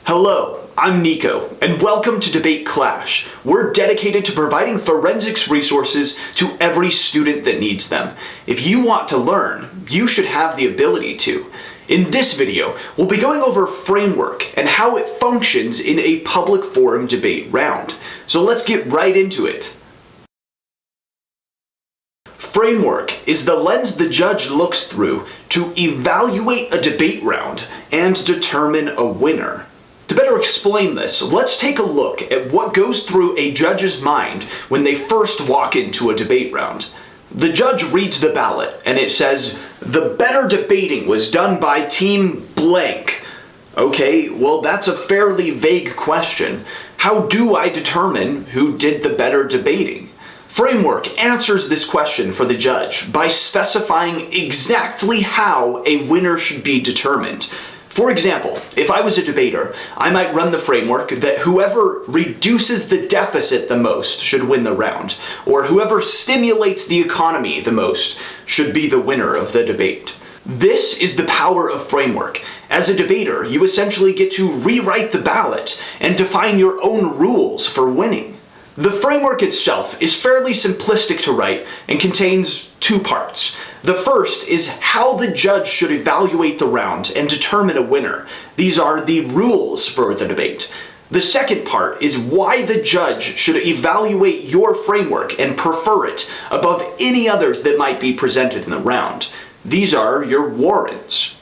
Hello, I'm Nico, and welcome to Debate Clash. We're dedicated to providing forensics resources to every student that needs them. If you want to learn, you should have the ability to. In this video, we'll be going over framework and how it functions in a public forum debate round. So let's get right into it. Framework is the lens the judge looks through to evaluate a debate round and determine a winner. To better explain this, let's take a look at what goes through a judge's mind when they first walk into a debate round. The judge reads the ballot and it says, "The better debating was done by team blank." Okay, well that's a fairly vague question. How do I determine who did the better debating? Framework answers this question for the judge by specifying exactly how a winner should be determined. For example, if I was a debater, I might run the framework that whoever reduces the deficit the most should win the round, or whoever stimulates the economy the most should be the winner of the debate. This is the power of framework. As a debater, you essentially get to rewrite the ballot and define your own rules for winning. The framework itself is fairly simplistic to write and contains two parts. The first is how the judge should evaluate the round and determine a winner. These are the rules for the debate. The second part is why the judge should evaluate your framework and prefer it above any others that might be presented in the round. These are your warrants.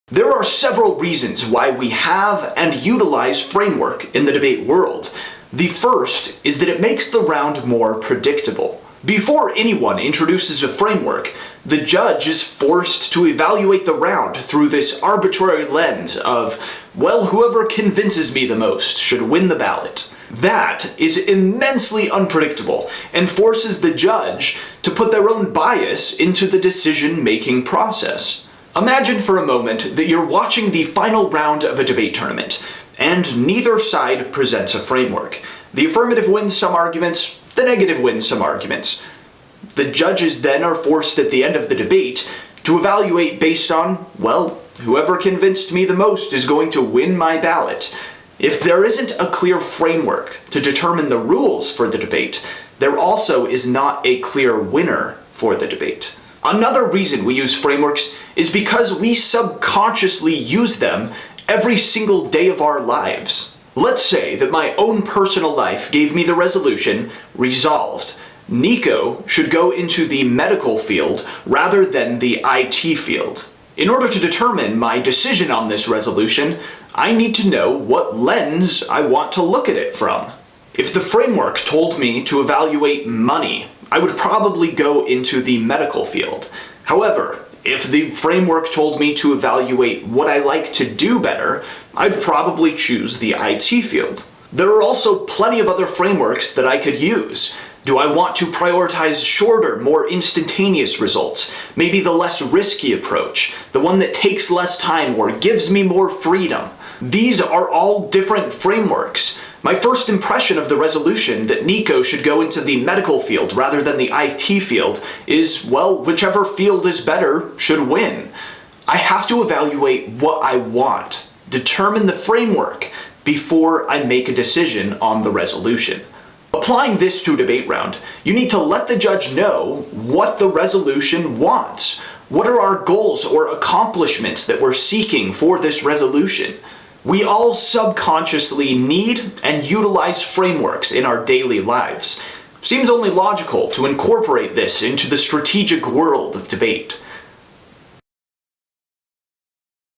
There are several reasons why we have and utilize framework in the debate world. The first is that it makes the round more predictable. Before anyone introduces a framework, the judge is forced to evaluate the round through this arbitrary lens of, well, whoever convinces me the most should win the ballot. That is immensely unpredictable and forces the judge to put their own bias into the decision-making process. Imagine for a moment that you're watching the final round of a debate tournament, and neither side presents a framework. The affirmative wins some arguments, the negative wins some arguments. The judges then are forced at the end of the debate to evaluate based on, well, whoever convinced me the most is going to win my ballot. If there isn't a clear framework to determine the rules for the debate, there also is not a clear winner for the debate. Another reason we use frameworks is because we subconsciously use them every single day of our lives. Let's say that my own personal life gave me the resolution, resolved. Nico should go into the medical field rather than the IT field. In order to determine my decision on this resolution, I need to know what lens I want to look at it from. If the framework told me to evaluate money, I would probably go into the medical field. However, if the framework told me to evaluate what I like to do better, I'd probably choose the IT field. There are also plenty of other frameworks that I could use. Do I want to prioritize shorter, more instantaneous results? Maybe the less risky approach, the one that takes less time or gives me more freedom. These are all different frameworks. My first impression of the resolution that Nico should go into the medical field rather than the IT field is, well, whichever field is better should win. I have to evaluate what I want, determine the framework before I make a decision on the resolution. Applying this to a debate round, you need to let the judge know what the resolution wants. What are our goals or accomplishments that we're seeking for this resolution? We all subconsciously need and utilize frameworks in our daily lives. Seems only logical to incorporate this into the strategic world of debate.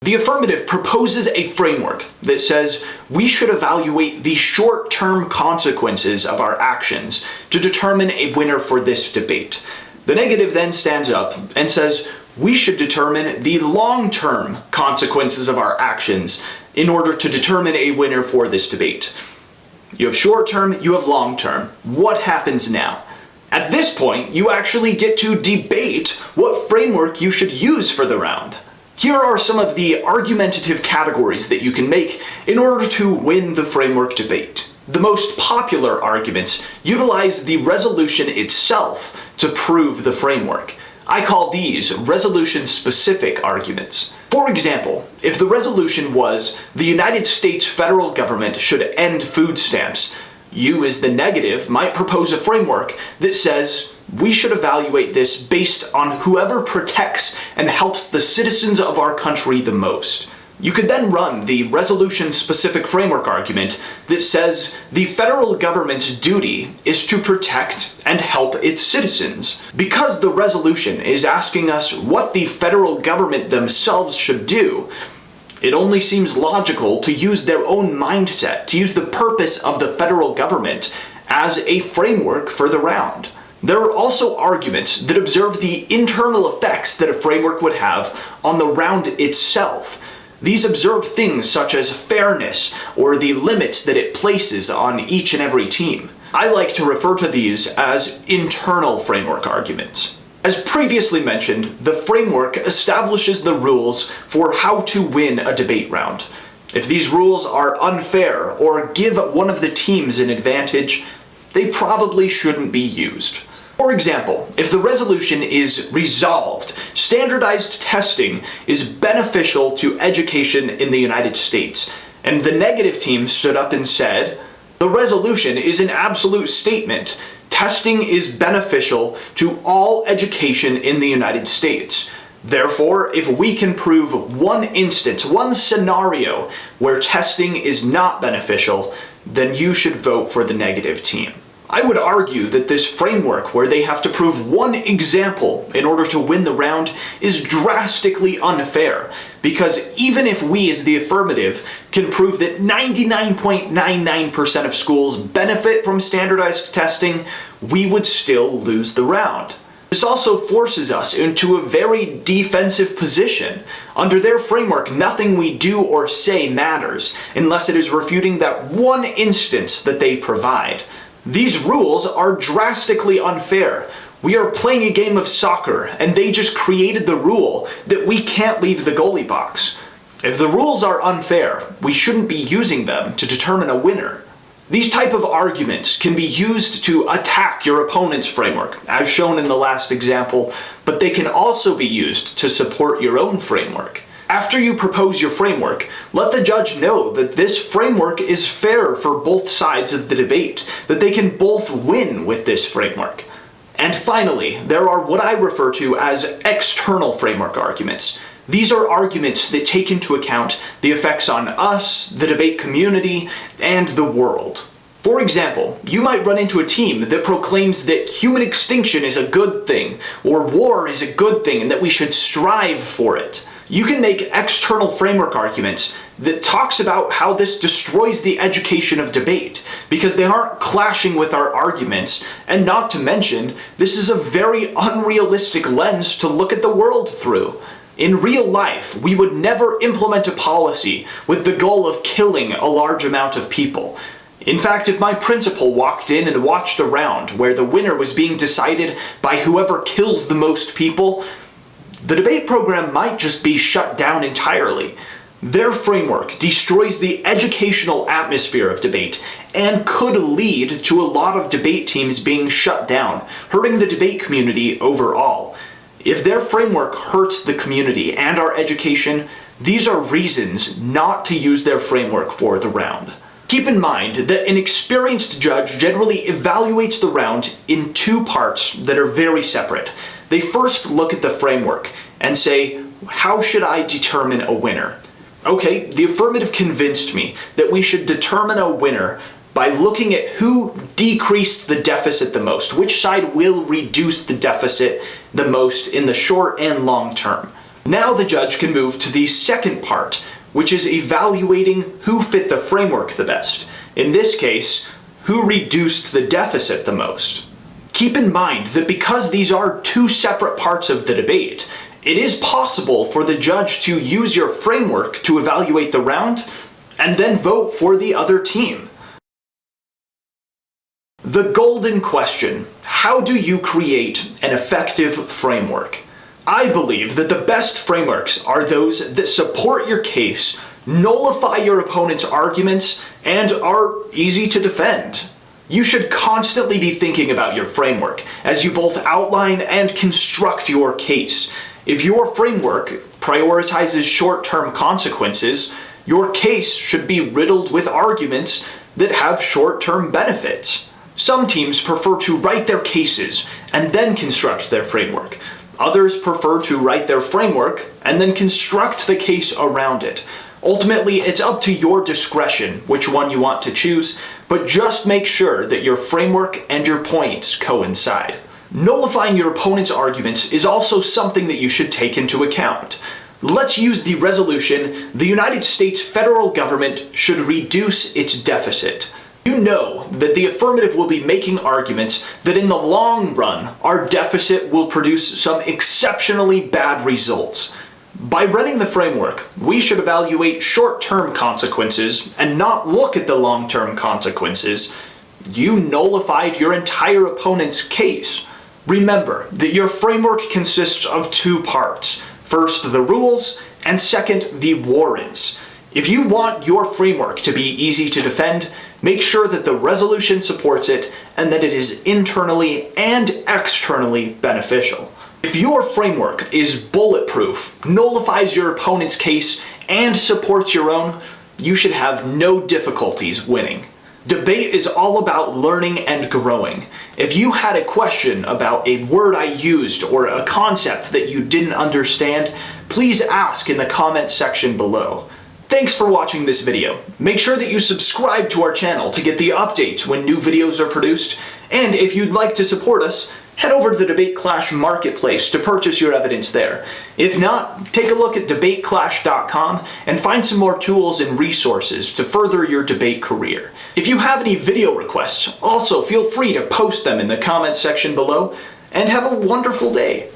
The affirmative proposes a framework that says we should evaluate the short-term consequences of our actions to determine a winner for this debate. The negative then stands up and says we should determine the long-term consequences of our actions in order to determine a winner for this debate. You have short-term, you have long-term. What happens now? At this point, you actually get to debate what framework you should use for the round. Here are some of the argumentative categories that you can make in order to win the framework debate. The most popular arguments utilize the resolution itself to prove the framework. I call these resolution-specific arguments. For example, if the resolution was, the United States federal government should end food stamps, you as the negative might propose a framework that says, we should evaluate this based on whoever protects and helps the citizens of our country the most. You could then run the resolution-specific framework argument that says the federal government's duty is to protect and help its citizens. Because the resolution is asking us what the federal government themselves should do, it only seems logical to use their own mindset, to use the purpose of the federal government as a framework for the round. There are also arguments that observe the internal effects that a framework would have on the round itself. These observe things such as fairness or the limits that it places on each and every team. I like to refer to these as internal framework arguments. As previously mentioned, the framework establishes the rules for how to win a debate round. If these rules are unfair or give one of the teams an advantage, they probably shouldn't be used. For example, if the resolution is resolved, standardized testing is beneficial to education in the United States, and the negative team stood up and said, the resolution is an absolute statement. Testing is beneficial to all education in the United States. Therefore, if we can prove one instance, one scenario where testing is not beneficial, then you should vote for the negative team. I would argue that this framework where they have to prove one example in order to win the round is drastically unfair, because even if we as the affirmative can prove that 99.99% of schools benefit from standardized testing, we would still lose the round. This also forces us into a very defensive position. Under their framework, nothing we do or say matters unless it is refuting that one instance that they provide. These rules are drastically unfair. We are playing a game of soccer, and they just created the rule that we can't leave the goalie box. If the rules are unfair, we shouldn't be using them to determine a winner. These type of arguments can be used to attack your opponent's framework, as shown in the last example, but they can also be used to support your own framework. After you propose your framework, let the judge know that this framework is fair for both sides of the debate, that they can both win with this framework. And finally, there are what I refer to as external framework arguments. These are arguments that take into account the effects on us, the debate community, and the world. For example, you might run into a team that proclaims that human extinction is a good thing, or war is a good thing, and that we should strive for it. You can make external framework arguments that talks about how this destroys the education of debate, because they aren't clashing with our arguments, and not to mention, this is a very unrealistic lens to look at the world through. In real life, we would never implement a policy with the goal of killing a large amount of people. In fact, if my principal walked in and watched a round where the winner was being decided by whoever kills the most people, the debate program might just be shut down entirely. Their framework destroys the educational atmosphere of debate and could lead to a lot of debate teams being shut down, hurting the debate community overall. If their framework hurts the community and our education, these are reasons not to use their framework for the round. Keep in mind that an experienced judge generally evaluates the round in two parts that are very separate. They first look at the framework and say, how should I determine a winner? Okay, the affirmative convinced me that we should determine a winner by looking at who decreased the deficit the most, which side will reduce the deficit the most in the short and long term. Now the judge can move to the second part, which is evaluating who fit the framework the best. In this case, who reduced the deficit the most. Keep in mind that because these are two separate parts of the debate, it is possible for the judge to use your framework to evaluate the round and then vote for the other team. The golden question: how do you create an effective framework? I believe that the best frameworks are those that support your case, nullify your opponent's arguments, and are easy to defend. You should constantly be thinking about your framework as you both outline and construct your case. If your framework prioritizes short-term consequences, your case should be riddled with arguments that have short-term benefits. Some teams prefer to write their cases and then construct their framework. Others prefer to write their framework and then construct the case around it. Ultimately, it's up to your discretion which one you want to choose, but just make sure that your framework and your points coincide. Nullifying your opponent's arguments is also something that you should take into account. Let's use the resolution, the United States federal government should reduce its deficit. You know that the affirmative will be making arguments that in the long run, our deficit will produce some exceptionally bad results. By running the framework, we should evaluate short-term consequences and not look at the long-term consequences. You nullified your entire opponent's case. Remember that your framework consists of two parts. First, the rules, and second, the warrants. If you want your framework to be easy to defend, make sure that the resolution supports it and that it is internally and externally beneficial. If your framework is bulletproof, nullifies your opponent's case, and supports your own, you should have no difficulties winning. Debate is all about learning and growing. If you had a question about a word I used or a concept that you didn't understand, please ask in the comment section below. Thanks for watching this video. Make sure that you subscribe to our channel to get the updates when new videos are produced, and if you'd like to support us, head over to the Debate Clash Marketplace to purchase your evidence there. If not, take a look at debateclash.com and find some more tools and resources to further your debate career. If you have any video requests, also feel free to post them in the comments section below, and have a wonderful day.